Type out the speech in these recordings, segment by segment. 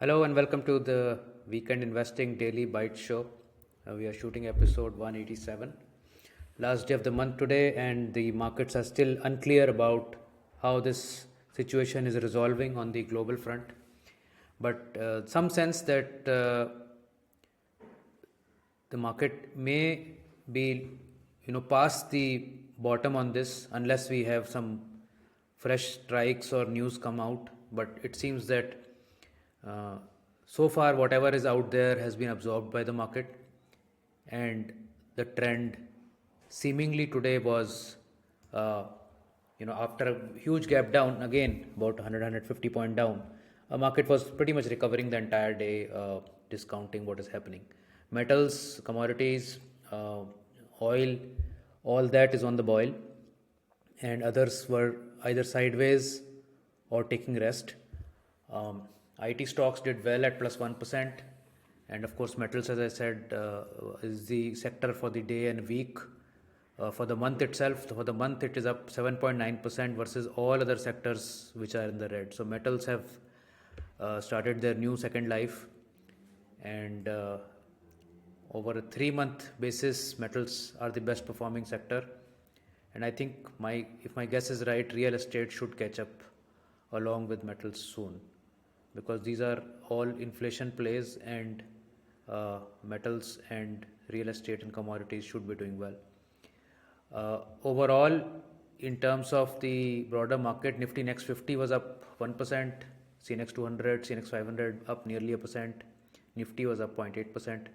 Hello and welcome to the Weekend Investing Daily Bytes show. We are shooting episode 187. Last day of the month today, and the markets are still unclear about how this situation is resolving on the global front. But some sense that the market may be, past the bottom on this unless we have some fresh strikes or news come out. But it seems that uh, so far, whatever is out there has been absorbed by the market, and the trend seemingly today was, after a huge gap down again, about 150 point down, a market was pretty much recovering the entire day, discounting what is happening. Metals, commodities, oil, all that is on the boil, and others were either sideways or taking rest. IT stocks did well at plus 1%, and of course, metals, as I said, is the sector for the day and week. For the month itself, for the month it is up 7.9% versus all other sectors which are in the red. So, metals have started their new second life, and over a 3-month basis, metals are the best performing sector. And I think if my guess is right, real estate should catch up along with metals soon, because these are all inflation plays, and metals and real estate and commodities should be doing well. Overall, in terms of the broader market, Nifty Next 50 was up 1%, CNX 200, CNX 500 up nearly a percent, Nifty was up 0.8%,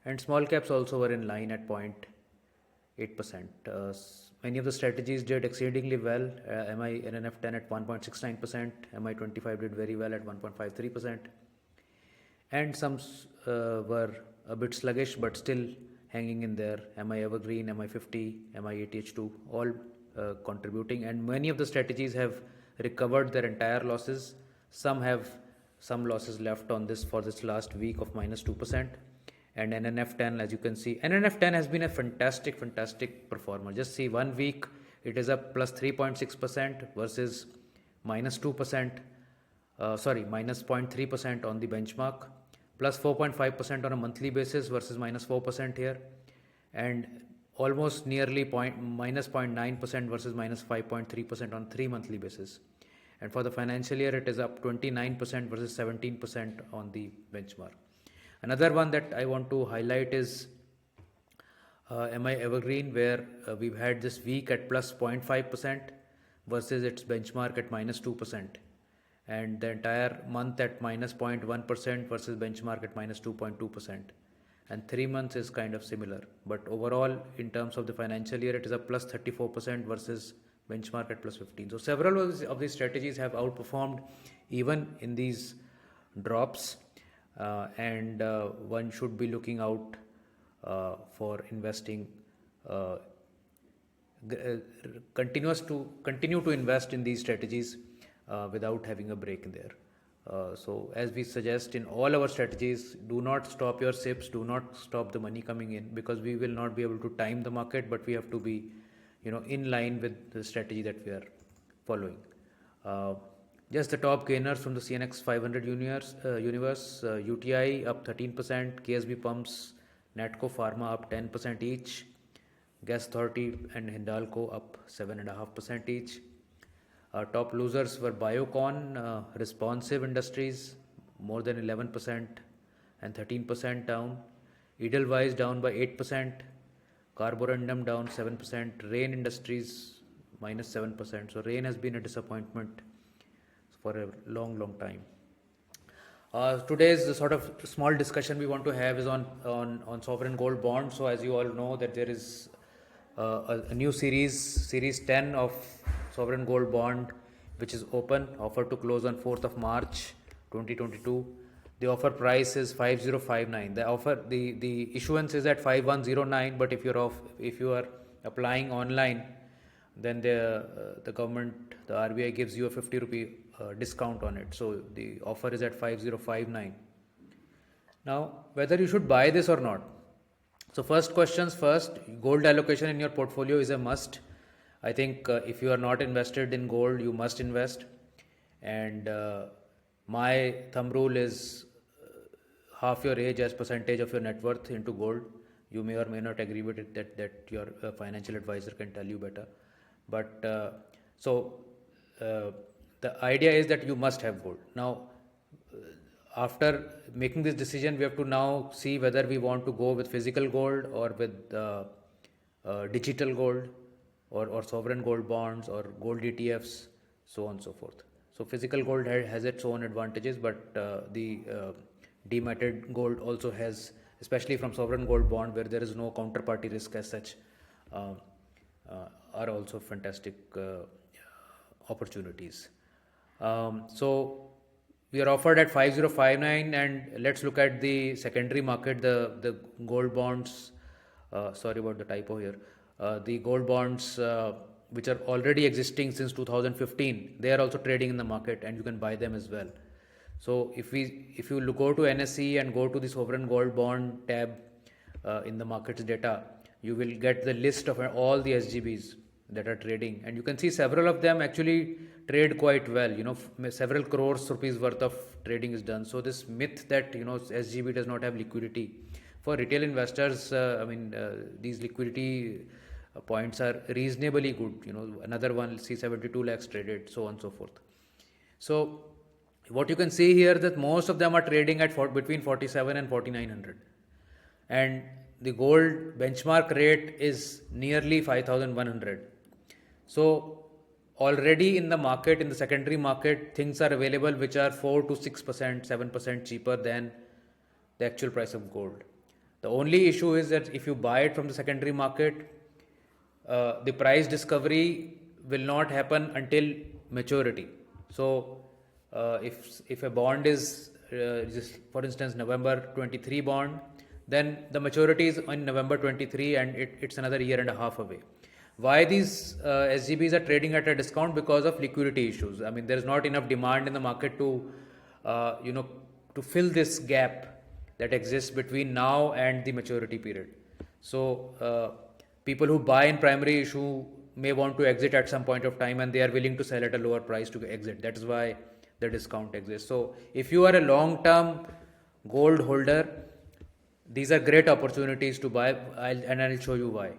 and small caps also were in line at 0.8%. Many of the strategies did exceedingly well. MI NNF10 at 1.69%, MI 25 did very well at 1.53%, and some were a bit sluggish but still hanging in there. Mi EverGreen, Mi 50, Mi ATH2 all contributing, and many of the strategies have recovered their entire losses. Some have some losses left on this for this last week of minus 2%. And NNF10, as you can see, NNF10 has been a fantastic performer. Just see, 1 week it is up plus 3.6% versus minus 2%, minus 0.3% on the benchmark, plus 4.5% on a monthly basis versus minus 4% here, and almost nearly minus 0.9% versus minus 5.3% on 3-monthly basis. And for the financial year, it is up 29% versus 17% on the benchmark. Another one that I want to highlight is Mi EverGreen, where we've had this week at plus 0.5% versus its benchmark at minus 2%, and the entire month at minus 0.1% versus benchmark at minus 2.2%, and 3 months is kind of similar. But overall, in terms of the financial year, it is a plus 34% versus benchmark at plus 15. So several of these strategies have outperformed even in these drops. And one should be looking out for investing, continue to invest in these strategies without having a break in there. So as we suggest in all our strategies, do not stop your SIPs, do not stop the money coming in, because we will not be able to time the market, but we have to be in line with the strategy that we are following. Just the top gainers from the CNX 500 universe, UTI up 13%, KSB Pumps, Natco Pharma up 10% each, Gas Authority and Hindalco up 7.5% each. Top losers were Biocon, Responsive Industries, more than 11% and 13% down, Edelweiss down by 8%, Carborundum down 7%, Rain Industries minus 7%. So Rain has been a disappointment for a long time. Today's sort of small discussion we want to have is on sovereign gold bonds. So as you all know, that there is a new series 10 of sovereign gold bond, which is open, offer to close on 4th of March 2022. The offer price is 5059. The issuance is at 5109, but if you are applying online, then the government, the RBI, gives you a 50 rupee discount on it. So the offer is at 5059. Now, whether you should buy this or not. So first questions first, gold allocation in your portfolio is a must. I think if you are not invested in gold, you must invest. And my thumb rule is half your age as percentage of your net worth into gold. You may or may not agree with it, that your financial advisor can tell you better. But uh, the idea is that you must have gold. Now, after making this decision, we have to now see whether we want to go with physical gold or with digital gold, or sovereign gold bonds or gold ETFs, so on and so forth. So physical gold has its own advantages, but the dematted gold also has, especially from sovereign gold bond where there is no counterparty risk as such, uh, are also fantastic opportunities. So we are offered at 5059, and let's look at the secondary market, the gold bonds. Sorry about the typo here. The gold bonds which are already existing since 2015, they are also trading in the market, and you can buy them as well. So if you go to NSE and go to the sovereign gold bond tab in the markets data, you will get the list of all the SGBs that are trading, and you can see several of them actually trade quite well. Several crores rupees worth of trading is done. So this myth that SGB does not have liquidity, for retail investors, these liquidity points are reasonably good. Another one, see 72 lakhs traded, so on and so forth. So what you can see here, that most of them are trading at between 47 and 4900, and the gold benchmark rate is nearly 5100. So already in the market, in the secondary market, things are available which are 4 to 6%, 7% cheaper than the actual price of gold. The only issue is that if you buy it from the secondary market, the price discovery will not happen until maturity. So if a bond is just for instance November 23 bond, then the maturity is on November 23, and it's another year and a half away. Why these SGBs are trading at a discount? Because of liquidity issues. There is not enough demand in the market to to fill this gap that exists between now and the maturity period. So people who buy in primary issue may want to exit at some point of time, and they are willing to sell at a lower price to exit. That is why the discount exists. So if you are a long term gold holder, these are great opportunities to buy, and I'll show you why.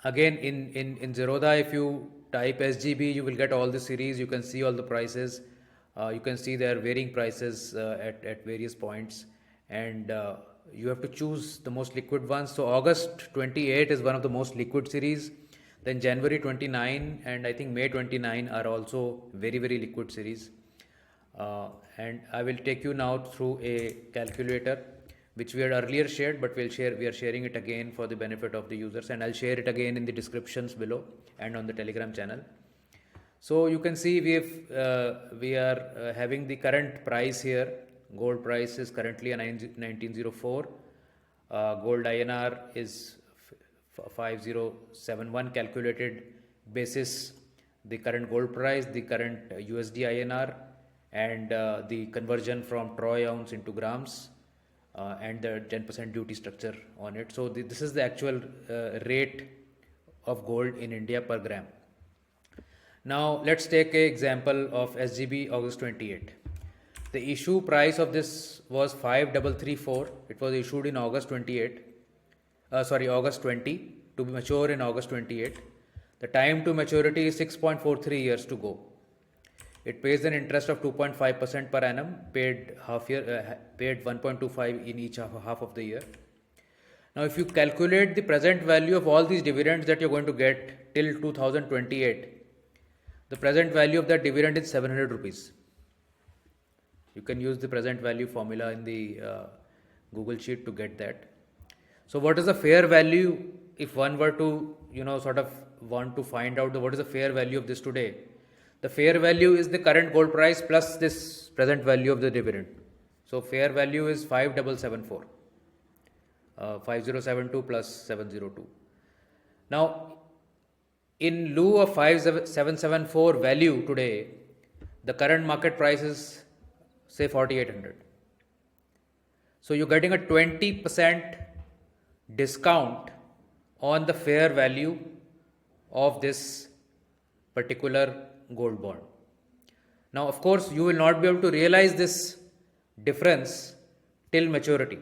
Again, in Zerodha, if you type SGB, you will get all the series. You can see all the prices. You can see there are varying prices at various points, and you have to choose the most liquid ones. So August 28 is one of the most liquid series. Then January 29 and I think May 29 are also very, very liquid series. And I will take you now through a calculator which we had earlier shared, but we are sharing it again for the benefit of the users, and I'll share it again in the descriptions below and on the Telegram channel. So you can see we are having the current price here. Gold price is currently a 1904. Gold INR is 5071 calculated basis the current gold price, the current USD INR, and the conversion from troy ounce into grams, and the 10% duty structure on it. So this is the actual rate of gold in India per gram. Now let's take an example of SGB August 28. The issue price of this was 5334. It was issued in August 20, to be mature in August 28. The time to maturity is 6.43 years to go. It pays an interest of 2.5% per annum, paid 1.25 in each half of the year. Now, if you calculate the present value of all these dividends that you're going to get till 2028, the present value of that dividend is 700 rupees. You can use the present value formula in the Google Sheet to get that. So what is the fair value if one were to, sort of want to find out what is the fair value of this today? The fair value is the current gold price plus this present value of the dividend. So fair value is 5774. 5072 plus 702. Now, in lieu of 5774 value today, the current market price is say 4800. So you're getting a 20% discount on the fair value of this particular gold bond. Now, of course, you will not be able to realize this difference till maturity,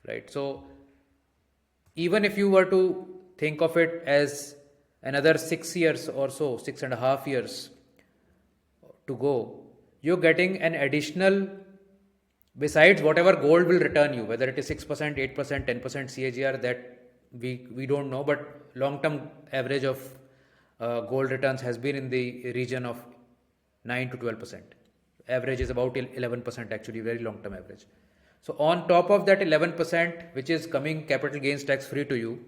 right? So even if you were to think of it as another 6 years or so, 6.5 years to go, you're getting an additional, besides whatever gold will return you, whether it is 6%, 8%, 10% CAGR, that we don't know, but long term average of gold returns has been in the region of 9 to 12%. Average is about 11%, actually, very long term average. So on top of that 11%, which is coming capital gains tax free to you,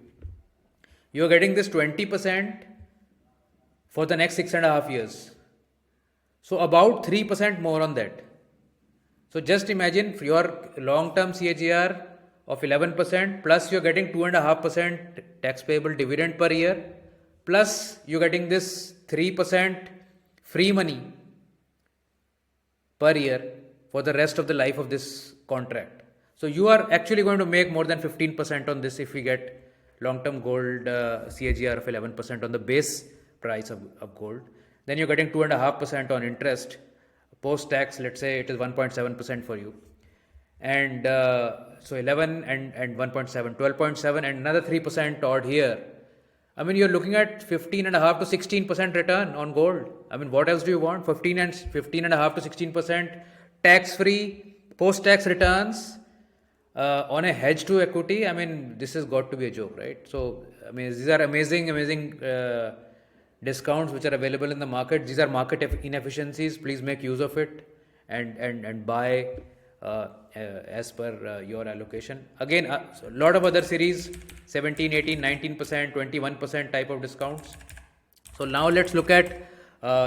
you're getting this 20% for the next 6.5 years. So about 3% more on that. So just imagine your long-term CAGR of 11%, plus you're getting 2.5% tax payable dividend per year, plus you're getting this 3% free money per year for the rest of the life of this contract. So you are actually going to make more than 15% on this if we get long-term gold CAGR of 11% on the base price of gold. Then you're getting 2.5% on interest. Post-tax, let's say it is 1.7% for you. And so 11 and 1.7, 12.7 and another 3% odd here. I mean, you're looking at 15.5 to 16% return on gold. I mean, what else do you want? 15.5 to 16% tax-free post-tax returns on a hedge to equity. I mean, this has got to be a joke, right? So, I mean, these are amazing discounts which are available in the market. These are market inefficiencies. Please make use of it and buy as per your allocation. Again, a lot of other series, 17, 18, 19%, 21% type of discounts. So now let's look at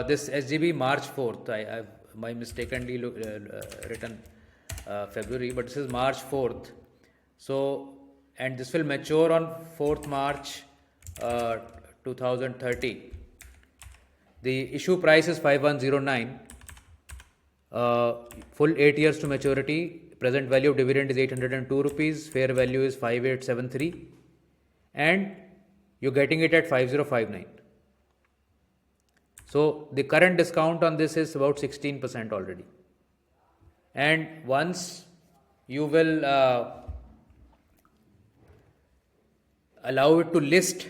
this SGB March 4th. I've mistakenly written February, but this is March 4th. So, and this will mature on 4th March 2030. The issue price is 5109. Full 8 years to maturity. Present value of dividend is 802 rupees. Fair value is 5873. And you're getting it at 5059. So the current discount on this is about 16% already. And once you will allow it to list,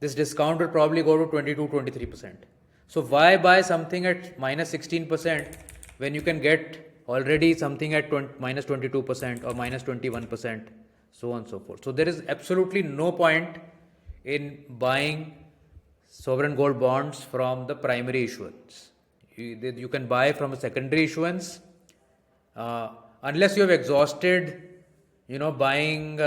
this discount will probably go to 22-23%. So why buy something at minus 16% when you can get already something at minus 22% or minus 21%, so on and so forth. So there is absolutely no point in buying sovereign gold bonds from the primary issuance. You can buy from a secondary issuance unless you have exhausted, buying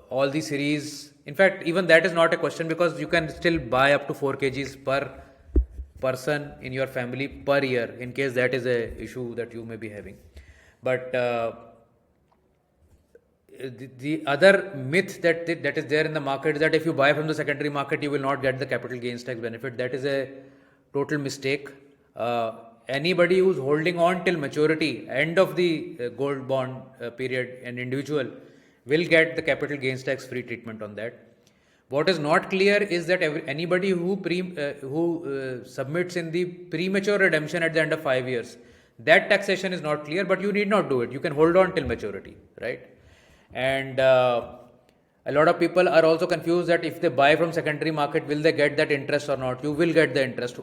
all the series. In fact, even that is not a question, because you can still buy up to 4 kgs per person in your family per year, in case that is a issue that you may be having. But the other myth that is there in the market is that if you buy from the secondary market, you will not get the capital gains tax benefit. That is a total mistake. Anybody who's holding on till maturity, end of the gold bond period, an individual will get the capital gains tax free treatment on that. What is not clear is that anybody who submits in the premature redemption at the end of 5 years, that taxation is not clear, but you need not do it. You can hold on till maturity, right? And a lot of people are also confused that if they buy from secondary market, will they get that interest or not? You will get the interest.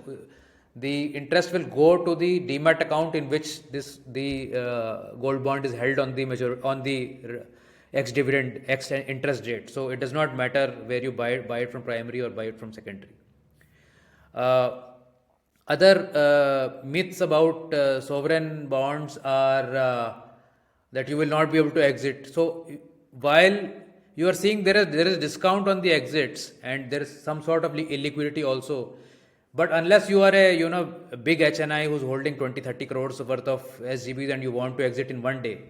The interest will go to the demat account in which the gold bond is held on the ex-dividend, ex-interest rate. So it does not matter where you buy it from primary or buy it from secondary. Other myths about sovereign bonds are that you will not be able to exit. So while you are seeing there is discount on the exits and there is some sort of illiquidity also, but unless you are a big HNI who's holding 20-30 crores worth of SGBs and you want to exit in one day,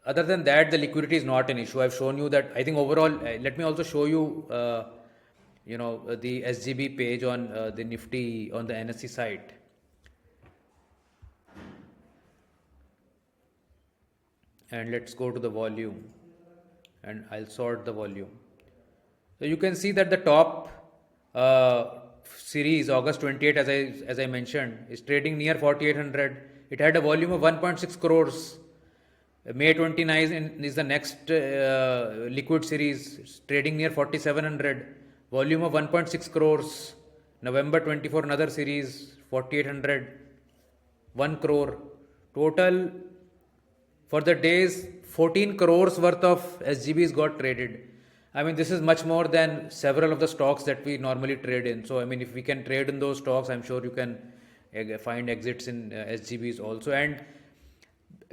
other than that, the liquidity is not an issue. I've shown you that. I think overall, let me also show you, the SGB page on the Nifty on the NSE site. And let's go to the volume, and I'll sort the volume. So you can see that the top series, August 28, as I mentioned, is trading near 4800. It had a volume of 1.6 crores. May 29 is the next liquid series, it's trading near 4700, volume of 1.6 crores. November 24, another series, 4800, 1 crore. Total for the days, 14 crores worth of SGBs got traded. I mean, this is much more than several of the stocks that we normally trade in. So, I mean, if we can trade in those stocks, I'm sure you can find exits in SGBs also. And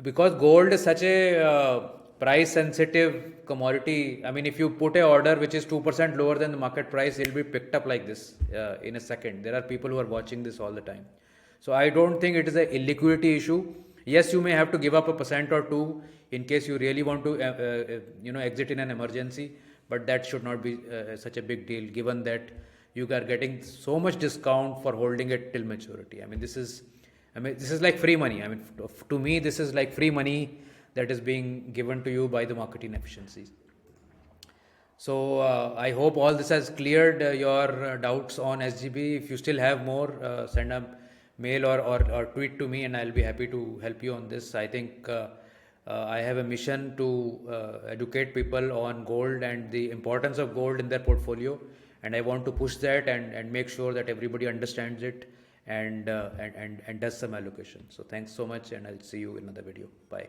because gold is such a price sensitive commodity, I mean, if you put a order which is 2% lower than the market price, it will be picked up like this in a second. There are people who are watching this all the time. So I don't think it is a illiquidity issue. Yes, you may have to give up a percent or two in case you really want to exit in an emergency, but that should not be such a big deal given that you are getting so much discount for holding it till maturity. I mean, this is like free money. I mean, to me, this is like free money that is being given to you by the market inefficiencies. So I hope all this has cleared your doubts on SGB. If you still have more, send a mail or tweet to me, and I'll be happy to help you on this. I think I have a mission to educate people on gold and the importance of gold in their portfolio, and I want to push that and make sure that everybody understands it and does some allocation. So thanks so much, and I'll see you in another video. Bye.